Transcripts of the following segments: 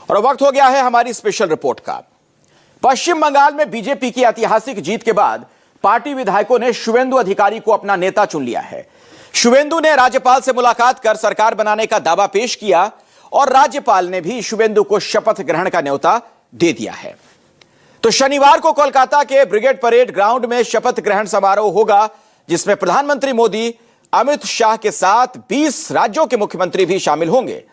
और वक्त हो गया है हमारी स्पेशल रिपोर्ट का। पश्चिम बंगाल में बीजेपी की ऐतिहासिक जीत के बाद पार्टी विधायकों ने शुवेंदु अधिकारी को अपना नेता चुन लिया है। शुवेंदु ने राज्यपाल से मुलाकात कर सरकार बनाने का दावा पेश किया और राज्यपाल ने भी शुवेंदु को शपथ ग्रहण का न्योता दे दिया है। तो शनिवार को कोलकाता के ब्रिगेड परेड ग्राउंड में शपथ ग्रहण समारोह होगा, जिसमें प्रधानमंत्री मोदी अमित शाह के साथ 20 राज्यों के मुख्यमंत्री भी शामिल होंगे।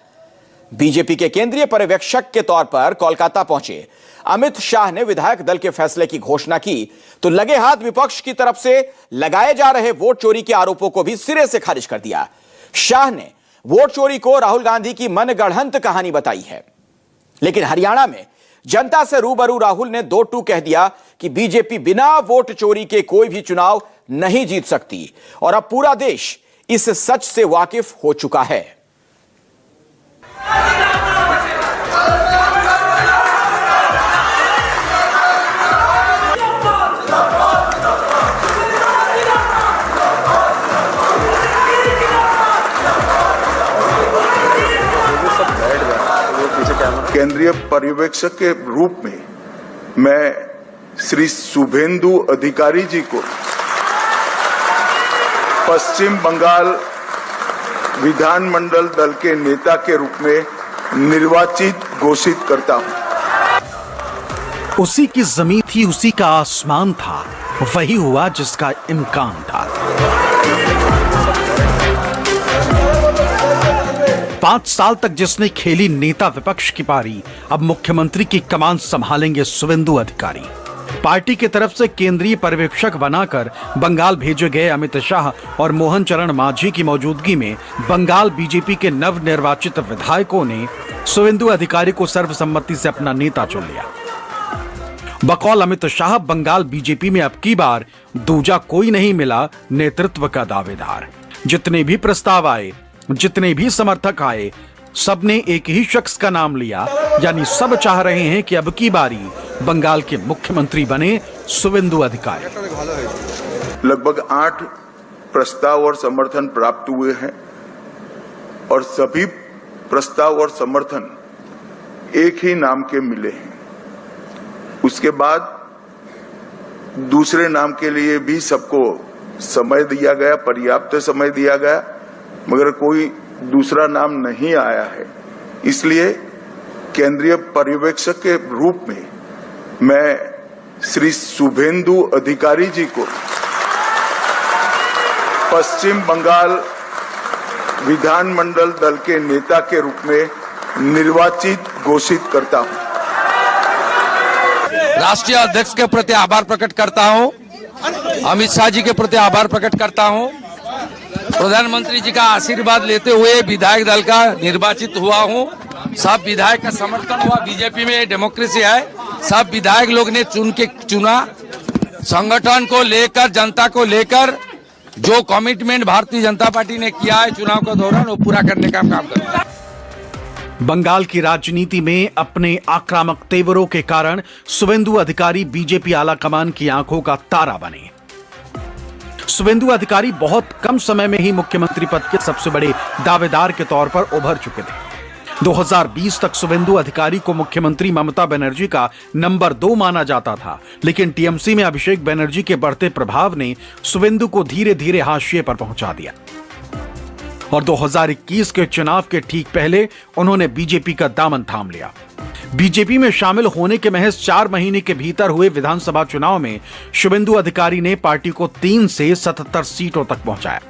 बीजेपी के केंद्रीय पर्यवेक्षक के तौर पर कोलकाता पहुंचे अमित शाह ने विधायक दल के फैसले की घोषणा की तो लगे हाथ विपक्ष की तरफ से लगाए जा रहे वोट चोरी के आरोपों को भी सिरे से खारिज कर दिया। शाह ने वोट चोरी को राहुल गांधी की मनगढ़ंत कहानी बताई है, लेकिन हरियाणा में जनता से रूबरू राहुल ने 2-2 कह दिया कि बीजेपी बिना वोट चोरी के कोई भी चुनाव नहीं जीत सकती और अब पूरा देश इस सच से वाकिफ हो चुका है। केंद्रीय पर्यवेक्षक के रूप में मैं श्री शुभेंदु अधिकारी जी को पश्चिम बंगाल विधानमंडल दल के नेता के रूप में निर्वाचित घोषित करता हूं। उसी की जमीन थी, उसी का आसमान था, वही हुआ जिसका इम्कान था। 5 साल तक जिसने खेली नेता विपक्ष की पारी, अब मुख्यमंत्री की कमान संभालेंगे शुवेंदु अधिकारी। पार्टी की तरफ से केंद्रीय पर्यवेक्षक बनाकर बंगाल भेजे गए अमित शाह और मोहन चरण मांझी की मौजूदगी में बंगाल बीजेपी के नवनिर्वाचित विधायकों ने शुवेंदु अधिकारी को सर्वसम्मति से अपना नेता चुन लिया। बकौल अमित शाह, बंगाल बीजेपी में अब की बार दूजा कोई नहीं मिला नेतृत्व का दावेदार। जितने भी प्रस्ताव आए, जितने भी समर्थक आए, सबने एक ही शख्स का नाम लिया, यानी सब चाह रहे हैं कि अब की बारी बंगाल के मुख्यमंत्री बने शुवेंदु अधिकारी। लगभग 8 प्रस्ताव और समर्थन प्राप्त हुए हैं और सभी प्रस्ताव और समर्थन एक ही नाम के मिले हैं। उसके बाद दूसरे नाम के लिए भी सबको समय दिया गया, पर्याप्त समय दिया गया, मगर कोई दूसरा नाम नहीं आया है। इसलिए केंद्रीय पर्यवेक्षक के रूप में मैं श्री शुभेंदु अधिकारी जी को पश्चिम बंगाल विधानमंडल दल के नेता के रूप में निर्वाचित घोषित करता हूं। राष्ट्रीय अध्यक्ष के प्रति आभार प्रकट करता हूं, अमित शाह जी के प्रति आभार प्रकट करता हूं। प्रधानमंत्री जी का आशीर्वाद लेते हुए विधायक दल का निर्वाचित हुआ हूं। सब विधायक का समर्थन हुआ। बीजेपी में डेमोक्रेसी है, सब विधायक लोग ने चुना। संगठन को लेकर, जनता को लेकर जो कमिटमेंट भारतीय जनता पार्टी ने किया है चुनाव के दौरान, वो पूरा करने का काम करेगा। बंगाल की राजनीति में अपने आक्रामक तेवरों के कारण शुवेंदु अधिकारी बीजेपी आला कमान की आंखों का तारा बने। शुवेंदु अधिकारी बहुत कम समय में ही मुख्यमंत्री पद के सबसे बड़े दावेदार के तौर पर उभर चुके थे। 2020 तक शुवेंदु अधिकारी को मुख्यमंत्री ममता बनर्जी का नंबर 2 माना जाता था, लेकिन टीएमसी में अभिषेक बनर्जी के बढ़ते प्रभाव ने शुवेंदु को धीरे धीरे हाशिए पर पहुंचा दिया और 2021 के चुनाव के ठीक पहले उन्होंने बीजेपी का दामन थाम लिया। बीजेपी में शामिल होने के महज 4 महीने के भीतर हुए विधानसभा चुनाव में शुवेंदु अधिकारी ने पार्टी को 3 से 77 सीटों तक पहुंचाया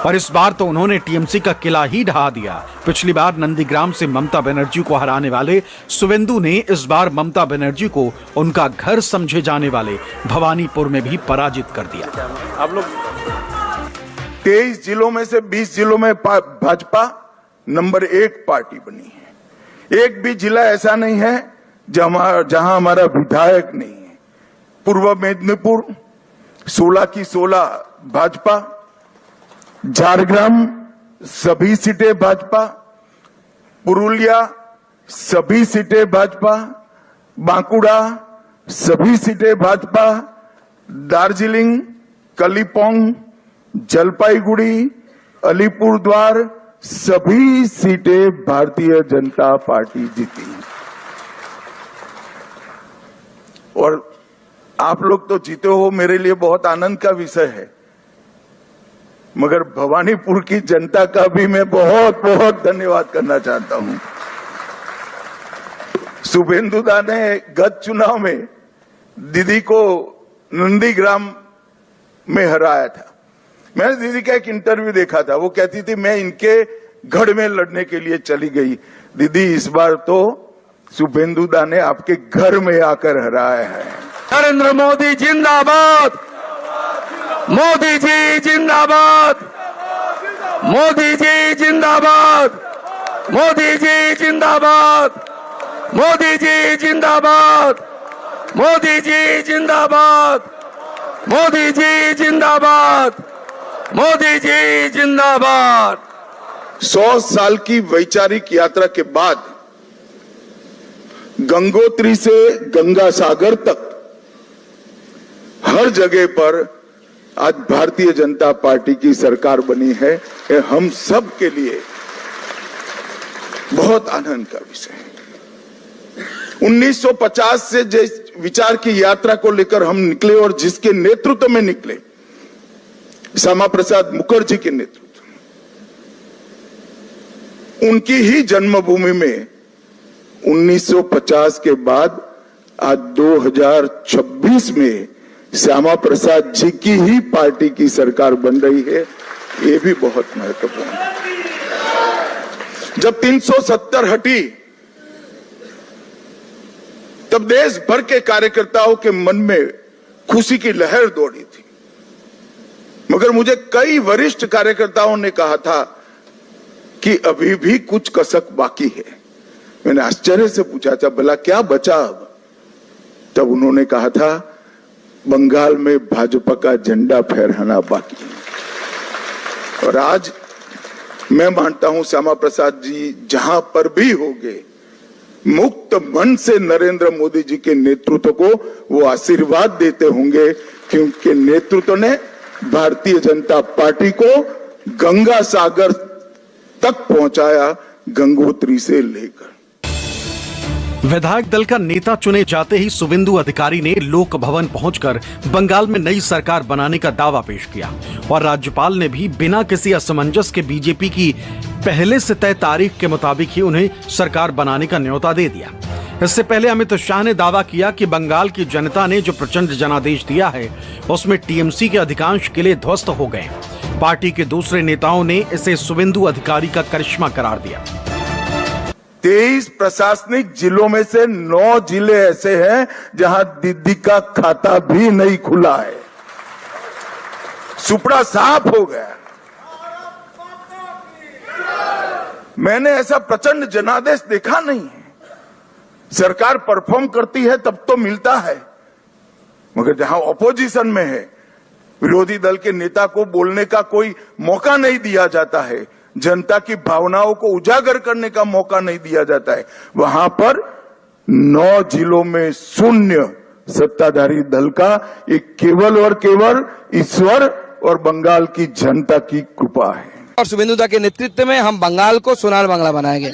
और इस बार तो उन्होंने टीएमसी का किला ही ढहा दिया। पिछली बार नंदीग्राम से ममता बनर्जी को हराने वाले शुवेंदु ने इस बार ममता बनर्जी को उनका घर समझे जाने वाले भवानीपुर में भी पराजित कर दिया। आप लोग 23 जिलों में से 20 जिलों में भाजपा नंबर 1 पार्टी बनी है। एक भी जिला ऐसा नहीं है जहां हमारा विधायक नहीं है। पूर्व मेदिनीपुर 16 की 16 भाजपा, झारग्राम सभी सीटें भाजपा, पुरुलिया सभी सीटें भाजपा, बांकुड़ा सभी सीटें भाजपा, दार्जिलिंग, कलिम्पोंग, जलपाईगुड़ी, अलीपुरद्वार, सभी सीटें भारतीय जनता पार्टी जीती और आप लोग तो जीते हो, मेरे लिए बहुत आनंद का विषय है। मगर भवानीपुर की जनता का भी मैं बहुत बहुत धन्यवाद करना चाहता हूं। शुभेंदुदा ने गत चुनाव में दीदी को नंदीग्राम में हराया था। मैंने दीदी का एक इंटरव्यू देखा था, वो कहती थी मैं इनके गढ़ में लड़ने के लिए चली गई। दीदी इस बार तो शुभेंदुदा ने आपके घर में आकर हराया है। नरेंद्र मोदी जिंदाबाद, मोदी जी जिंदाबाद, मोदी जी जिंदाबाद, मोदी जी जिंदाबाद, मोदी जी जिंदाबाद, मोदी जी जिंदाबाद, मोदी जी जिंदाबाद, मोदी जी जिंदाबाद। 100 साल की वैचारिक यात्रा के बाद गंगोत्री से गंगा सागर तक हर जगह पर आज भारतीय जनता पार्टी की सरकार बनी है। ये हम सब के लिए बहुत आनंद का विषय है। 1950 से जिस विचार की यात्रा को लेकर हम निकले और जिसके नेतृत्व में निकले, श्यामा प्रसाद मुखर्जी के नेतृत्व, उनकी ही जन्मभूमि में 1950 के बाद आज 2026 में श्यामा प्रसाद जी की ही पार्टी की सरकार बन रही है। ये भी बहुत महत्वपूर्ण है। जब 370 हटी तब देश भर के कार्यकर्ताओं के मन में खुशी की लहर दौड़ी थी। मगर मुझे कई वरिष्ठ कार्यकर्ताओं ने कहा था कि अभी भी कुछ कसक बाकी है। मैंने आश्चर्य से पूछा था, भला क्या बचा अब? तब उन्होंने कहा था, बंगाल में भाजपा का झंडा फहराना बाकी है। और आज मैं मानता हूं श्यामा प्रसाद जी जहां पर भी होंगे, मुक्त मन से नरेंद्र मोदी जी के नेतृत्व को वो आशीर्वाद देते होंगे, क्योंकि नेतृत्व ने भारतीय जनता पार्टी को गंगा सागर तक पहुंचाया, गंगोत्री से लेकर। विधायक दल का नेता चुने जाते ही शुवेंदु अधिकारी ने लोक भवन पहुंचकर बंगाल में नई सरकार बनाने का दावा पेश किया और राज्यपाल ने भी बिना किसी असमंजस के बीजेपी की पहले से तय तारीख के मुताबिक ही उन्हें सरकार बनाने का न्योता दे दिया। इससे पहले अमित शाह ने दावा किया कि बंगाल की जनता ने जो प्रचंड जनादेश दिया है उसमें टीएमसी के अधिकांश किले ध्वस्त हो गए। पार्टी के दूसरे नेताओं ने इसे शुवेंदु अधिकारी का करिश्मा करार दिया। 23 प्रशासनिक जिलों में से 9 जिले ऐसे हैं जहां दीदी का खाता भी नहीं खुला है। सुपड़ा साफ हो गया। मैंने ऐसा प्रचंड जनादेश देखा नहीं है। सरकार परफॉर्म करती है तब तो मिलता है, मगर जहां ऑपोजिशन में है, विरोधी दल के नेता को बोलने का कोई मौका नहीं दिया जाता है, जनता की भावनाओं को उजागर करने का मौका नहीं दिया जाता है, वहां पर 9 जिलों में शून्य सत्ताधारी दल का एक केवल और केवल ईश्वर और बंगाल की जनता की कृपा है। और शुभेंदुदा के नेतृत्व में हम बंगाल को सोनार बांग्ला बनाएंगे।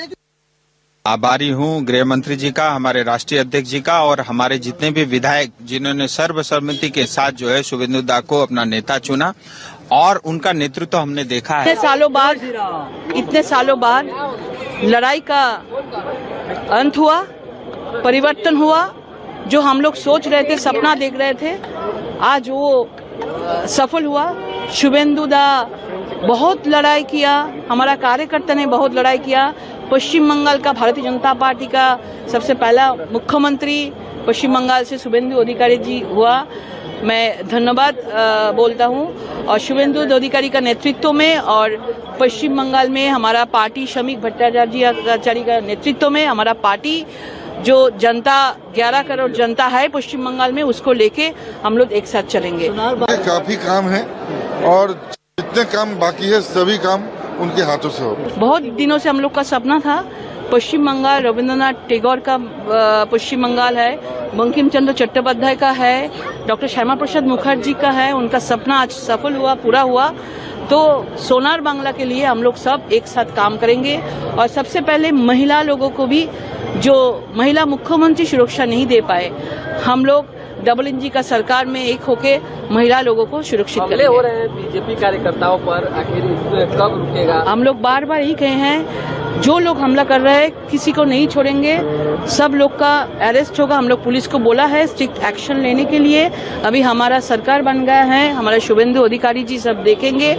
आभारी हूं गृह मंत्री जी का, हमारे राष्ट्रीय अध्यक्ष जी का और हमारे जितने भी विधायक जिन्होंने सर्वसम्मति के साथ जो है शुभेंदुदा को अपना नेता चुना और उनका नेतृत्व हमने देखा है। इतने सालों बाद लड़ाई का अंत हुआ, परिवर्तन हुआ। जो हम लोग सोच रहे थे, सपना देख रहे थे, आज वो सफल हुआ। शुभेंदुदा बहुत लड़ाई किया, हमारा कार्यकर्ता ने बहुत लड़ाई किया। पश्चिम बंगाल का भारतीय जनता पार्टी का सबसे पहला मुख्यमंत्री पश्चिम बंगाल से शुभेंदु अधिकारी जी हुआ। मैं धन्यवाद बोलता हूं। और शुभेंदु अधिकारी का नेतृत्व में और पश्चिम बंगाल में हमारा पार्टी श्रमिक भट्टाचार्य का नेतृत्व में हमारा पार्टी जो जनता 11 करोड़ जनता है पश्चिम बंगाल में, उसको लेके हम लोग एक साथ चलेंगे। काफी काम है और जितने काम बाकी है सभी काम उनके हाथों से हो। बहुत दिनों से हम लोग का सपना था पश्चिम बंगाल, रविंद्रनाथ टैगोर का पश्चिम बंगाल है, बंकिम चंद्र चट्टोपाध्याय का है, डॉक्टर श्यामा प्रसाद मुखर्जी का है। उनका सपना आज सफल हुआ, पूरा हुआ। तो सोनार बांग्ला के लिए हम लोग सब एक साथ काम करेंगे और सबसे पहले महिला लोगों को भी, जो महिला मुख्यमंत्री सुरक्षा नहीं दे पाए, हम लोग डबल इंजन का सरकार में एक होके महिला लोगों को सुरक्षित हमले करेंगे। हो रहे हैं बीजेपी कार्यकर्ताओं पर, आखिर कब रुकेगा? हम लोग बार बार यही कहे हैं, जो लोग हमला कर रहे हैं किसी को नहीं छोड़ेंगे, सब लोग का अरेस्ट होगा। हम लोग पुलिस को बोला है स्ट्रिक्ट एक्शन लेने के लिए। अभी हमारा सरकार बन गया है, हमारे शुभेंदु अधिकारी जी सब देखेंगे।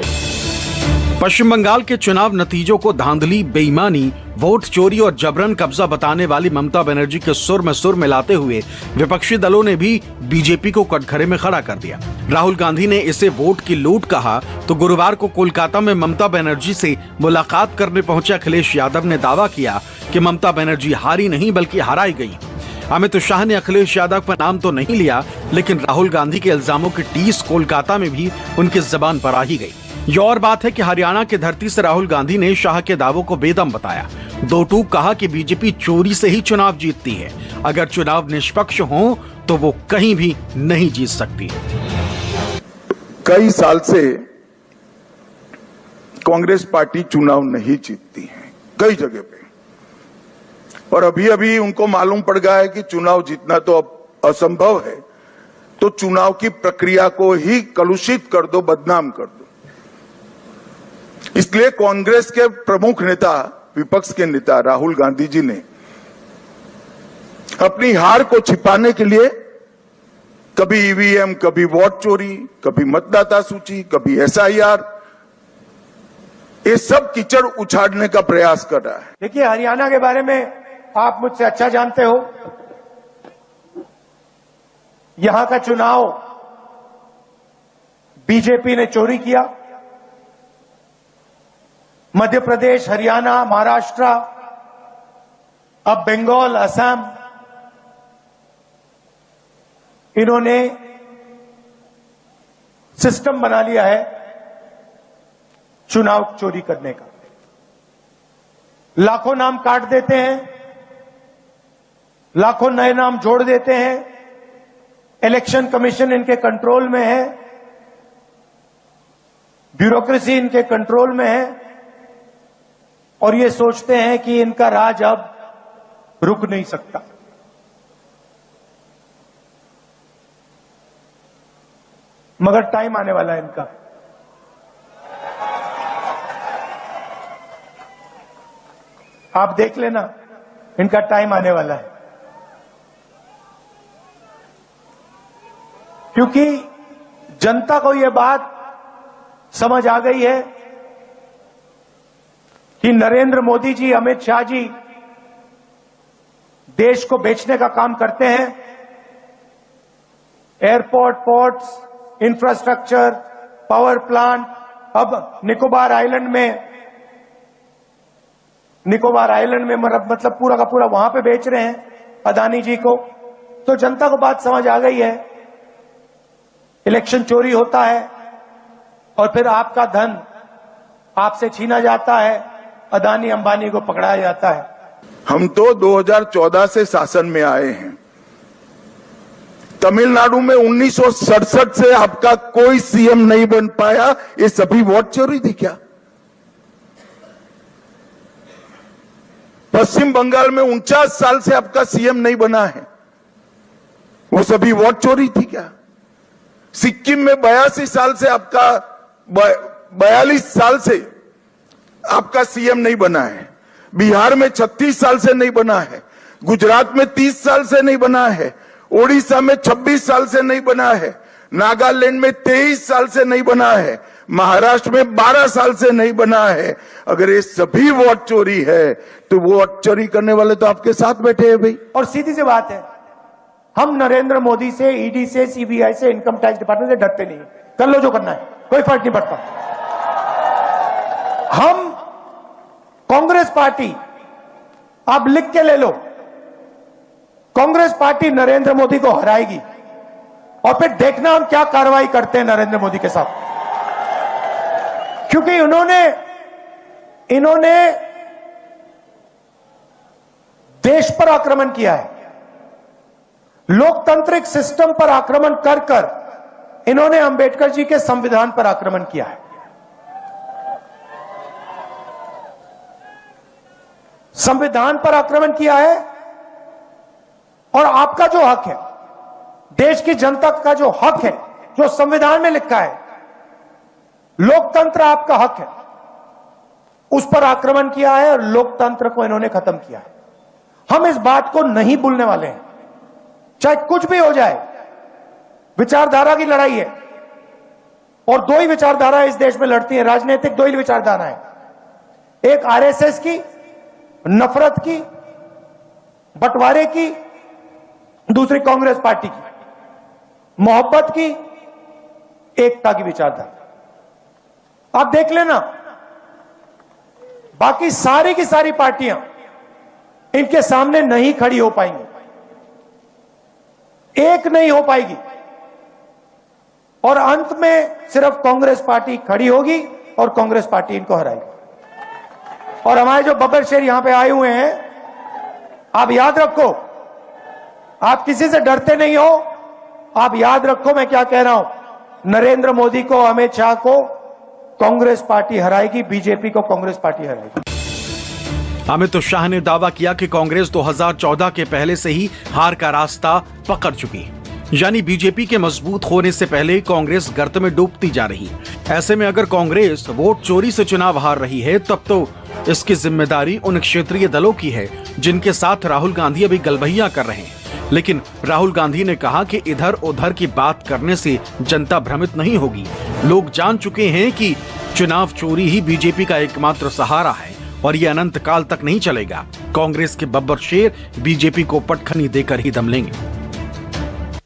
पश्चिम बंगाल के चुनाव नतीजों को धांधली, बेईमानी, वोट चोरी और जबरन कब्जा बताने वाली ममता बनर्जी के सुर में सुर मिलाते हुए विपक्षी दलों ने भी बीजेपी को कटघरे में खड़ा कर दिया। राहुल गांधी ने इसे वोट की लूट कहा तो गुरुवार को कोलकाता में ममता बनर्जी से मुलाकात करने पहुंचे अखिलेश यादव ने दावा किया कि ममता बनर्जी हारी नहीं बल्कि हराई गई। अमित शाह ने अखिलेश यादव का नाम तो नहीं लिया, लेकिन राहुल गांधी के इल्जामों की टीस कोलकाता में भी उनकी जबान पर आ ही गई। यह और बात है कि हरियाणा की धरती से राहुल गांधी ने शाह के दावों को बेदम बताया। दो टूक कहा कि बीजेपी चोरी से ही चुनाव जीतती है, अगर चुनाव निष्पक्ष हो तो वो कहीं भी नहीं जीत सकती। कई साल से कांग्रेस पार्टी चुनाव नहीं जीतती है कई जगह पे, और अभी अभी उनको मालूम पड़ गया है कि चुनाव जीतना तो अब असंभव है, तो चुनाव की प्रक्रिया को ही कलुषित कर दो, बदनाम कर दो। इसलिए कांग्रेस के प्रमुख नेता, विपक्ष के नेता राहुल गांधी जी ने अपनी हार को छिपाने के लिए कभी ईवीएम, कभी वोट चोरी, कभी मतदाता सूची, कभी एसआईआर, ये सब कीचड़ उछाड़ने का प्रयास कर रहा है। देखिए, हरियाणा के बारे में आप मुझसे अच्छा जानते हो। यहां का चुनाव बीजेपी ने चोरी किया। मध्य प्रदेश, हरियाणा, महाराष्ट्र, अब बंगाल, असम, इन्होंने सिस्टम बना लिया है चुनाव चोरी करने का। लाखों नाम काट देते हैं, लाखों नए नाम जोड़ देते हैं। इलेक्शन कमीशन इनके कंट्रोल में है, ब्यूरोक्रेसी इनके कंट्रोल में है, और ये सोचते हैं कि इनका राज अब रुक नहीं सकता। मगर टाइम आने वाला है इनका। आप देख लेना, इनका टाइम आने वाला है। क्योंकि जनता को यह बात समझ आ गई है कि नरेंद्र मोदी जी, अमित शाह जी देश को बेचने का काम करते हैं। Airport, ports, infrastructure, power plant, अब निकोबार आइलैंड में मतलब पूरा का पूरा वहां पे बेच रहे हैं अदानी जी को। तो जनता को बात समझ आ गई है, इलेक्शन चोरी होता है और फिर आपका धन आपसे छीना जाता है, अदानी अंबानी को पकड़ाया जाता है। हम तो 2014 से शासन में आए हैं। तमिलनाडु में 1967 से आपका कोई सीएम नहीं बन पाया, ये सभी वोट चोरी थी क्या? पश्चिम बंगाल में 49 साल से आपका सीएम नहीं बना है, वो सभी वोट चोरी थी क्या? सिक्किम में 82 साल से आपका 42 साल से आपका सीएम नहीं बना है, बिहार में 36 साल से नहीं बना है, गुजरात में 30 साल से नहीं बना है, ओडिशा में 26 साल से नहीं बना है, नागालैंड में 23 साल से नहीं बना है, महाराष्ट्र में 12 साल से नहीं बना है। अगर ये सभी वोट चोरी है तो वोट चोरी करने वाले तो आपके साथ बैठे हैं भाई। और सीधी सी बात है, हम नरेंद्र मोदी से, ईडी से, सीबीआई से, इनकम टैक्स डिपार्टमेंट से डरते नहीं। कर लो जो करना है, कोई फर्क नहीं पड़ता। हम कांग्रेस पार्टी, आप लिख के ले लो, कांग्रेस पार्टी नरेंद्र मोदी को हराएगी और फिर देखना हम क्या कार्रवाई करते हैं नरेंद्र मोदी के साथ। क्योंकि इन्होंने देश पर आक्रमण किया है, लोकतांत्रिक सिस्टम पर आक्रमण कर इन्होंने अंबेडकर जी के संविधान पर आक्रमण किया है। संविधान पर आक्रमण किया है और आपका जो हक है, देश की जनता का जो हक है, जो संविधान में लिखा है, लोकतंत्र आपका हक है, उस पर आक्रमण किया है और लोकतंत्र को इन्होंने खत्म किया है। हम इस बात को नहीं भूलने वाले हैं, चाहे कुछ भी हो जाए। विचारधारा की लड़ाई है और दो ही विचारधारा इस देश में लड़ती है, राजनीतिक दो ही विचारधारा है, एक आरएसएस की नफरत की, बंटवारे की, दूसरी कांग्रेस पार्टी की मोहब्बत की, एकता की विचारधारा। आप देख लेना, बाकी सारी की सारी पार्टियां इनके सामने नहीं खड़ी हो पाएंगी, एक नहीं हो पाएगी और अंत में सिर्फ कांग्रेस पार्टी खड़ी होगी और कांग्रेस पार्टी इनको हराएगी। और हमारे जो बब्बर शेर यहां पे आए हुए हैं, आप याद रखो, आप किसी से डरते नहीं हो। आप याद रखो मैं क्या कह रहा हूं, नरेंद्र मोदी को, अमित शाह को कांग्रेस पार्टी हराएगी, बीजेपी को कांग्रेस पार्टी हराएगी। अमित शाह ने दावा किया कि कांग्रेस 2014 के पहले से ही हार का रास्ता पकड़ चुकी है, यानी बीजेपी के मजबूत होने से पहले कांग्रेस गर्त में डूबती जा रही। ऐसे में अगर कांग्रेस वोट चोरी से चुनाव हार रही है, तब तो इसकी जिम्मेदारी उन क्षेत्रीय दलों की है जिनके साथ राहुल गांधी अभी गलबहियां कर रहे हैं। लेकिन राहुल गांधी ने कहा कि इधर उधर की बात करने से जनता भ्रमित नहीं होगी। लोग जान चुके हैं कि चुनाव चोरी ही बीजेपी का एकमात्र सहारा है और ये अनंत काल तक नहीं चलेगा। कांग्रेस के बब्बर शेर बीजेपी को पटखनी देकर ही दम लेंगे।